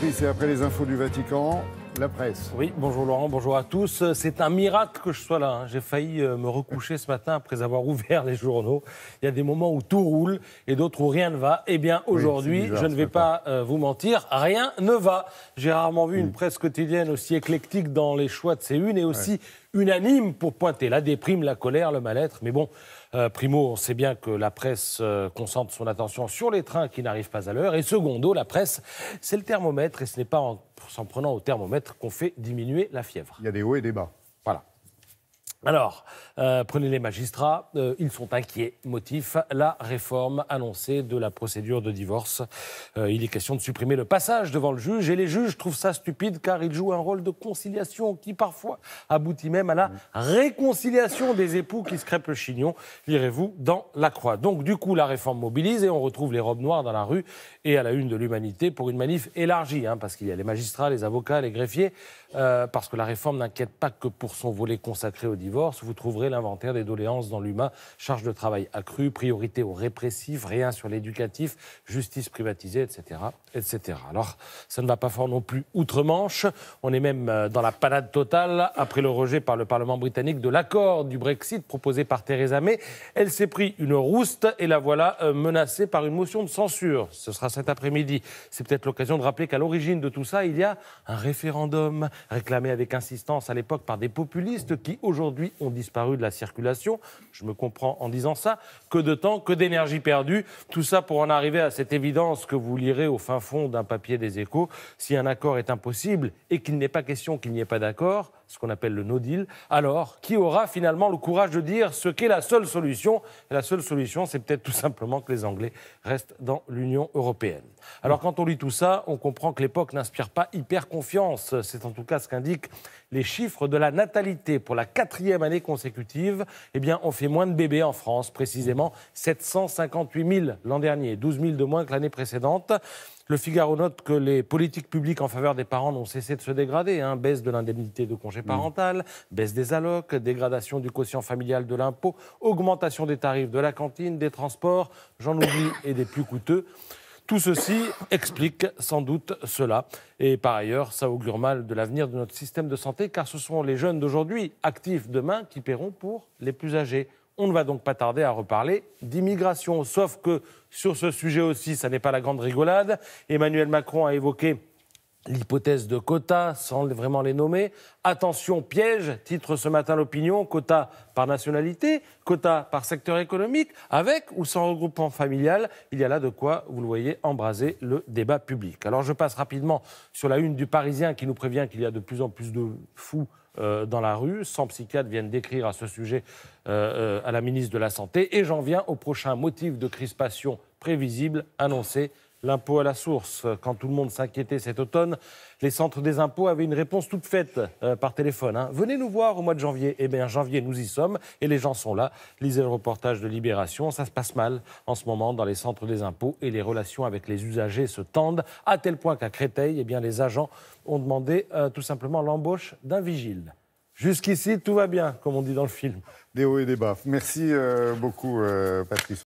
Patrice, et après les infos du Vatican, la presse. Oui, bonjour Laurent, bonjour à tous. C'est un miracle que je sois là. J'ai failli me recoucher ce matin après avoir ouvert les journaux. Il y a des moments où tout roule et d'autres où rien ne va. Eh bien, aujourd'hui, je ne vais pas vous mentir, rien ne va. J'ai rarement vu une presse quotidienne aussi éclectique dans les choix de ses unes et aussi unanime pour pointer la déprime, la colère, le mal-être. Mais bon, primo, on sait bien que la presse concentre son attention sur les trains qui n'arrivent pas à l'heure. Et secondo, la presse, c'est le thermomètre et ce n'est pas en s'en prenant au thermomètre qu'on fait diminuer la fièvre. Il y a des hauts et des bas. Voilà. Alors, prenez les magistrats, ils sont inquiets. Motif, la réforme annoncée de la procédure de divorce. Il est question de supprimer le passage devant le juge. Et les juges trouvent ça stupide car ils jouent un rôle de conciliation qui parfois aboutit même à la réconciliation des époux qui se crêpent le chignon. Lirez-vous dans La Croix. Donc du coup, la réforme mobilise et on retrouve les robes noires dans la rue et à la une de l'Humanité pour une manif élargie. Parce qu'il y a les magistrats, les avocats, les greffiers. Parce que la réforme n'inquiète pas que pour son volet consacré au divorce. Vous trouverez l'inventaire des doléances dans l'UMA, charge de travail accrue, priorité au répressif, rien sur l'éducatif, justice privatisée, etc., etc. Alors, ça ne va pas fort non plus outre-Manche. On est même dans la panade totale après le rejet par le Parlement britannique de l'accord du Brexit proposé par Theresa May. Elle s'est pris une rouste et la voilà menacée par une motion de censure. Ce sera cet après-midi. C'est peut-être l'occasion de rappeler qu'à l'origine de tout ça, il y a un référendum réclamé avec insistance à l'époque par des populistes qui, aujourd'hui, ont disparu de la circulation. Je me comprends en disant ça. Que de temps, que d'énergie perdue. Tout ça pour en arriver à cette évidence que vous lirez au fin fond d'un papier des Échos. Si un accord est impossible et qu'il n'est pas question qu'il n'y ait pas d'accord, ce qu'on appelle le no deal, alors qui aura finalement le courage de dire ce qu'est la seule solution ? Et la seule solution, c'est peut-être tout simplement que les Anglais restent dans l'Union européenne. Alors quand on lit tout ça, on comprend que l'époque n'inspire pas hyper confiance. C'est en tout cas ce qu'indiquent les chiffres de la natalité. Pour la 4e année consécutive, eh bien, on fait moins de bébés en France, précisément 758 000 l'an dernier, 12 000 de moins que l'année précédente. Le Figaro note que les politiques publiques en faveur des parents n'ont cessé de se dégrader. Baisse de l'indemnité de congé parental, baisse des allocs, dégradation du quotient familial de l'impôt, augmentation des tarifs de la cantine, des transports, j'en oublie, et des plus coûteux. Tout ceci explique sans doute cela. Et par ailleurs, ça augure mal de l'avenir de notre système de santé, car ce sont les jeunes d'aujourd'hui, actifs demain, qui paieront pour les plus âgés. On ne va donc pas tarder à reparler d'immigration. Sauf que sur ce sujet aussi, ça n'est pas la grande rigolade. Emmanuel Macron a évoqué l'hypothèse de quotas, sans vraiment les nommer. Attention, piège, titre ce matin l'opinion, quotas par nationalité, quotas par secteur économique, avec ou sans regroupement familial. Il y a là de quoi, vous le voyez, embraser le débat public. Alors je passe rapidement sur la une du Parisien qui nous prévient qu'il y a de plus en plus de fous dans la rue. 100 psychiatres viennent d'écrire à ce sujet à la ministre de la Santé. Et j'en viens au prochain motif de crispation prévisible annoncé. L'impôt à la source. Quand tout le monde s'inquiétait cet automne, les centres des impôts avaient une réponse toute faite par téléphone. Venez nous voir au mois de janvier. Eh bien, janvier, nous y sommes et les gens sont là. Lisez le reportage de Libération. Ça se passe mal en ce moment dans les centres des impôts et les relations avec les usagers se tendent à tel point qu'à Créteil, eh bien, les agents ont demandé tout simplement l'embauche d'un vigile. Jusqu'ici, tout va bien, comme on dit dans le film. Des hauts et des bas. Merci beaucoup, Patrice.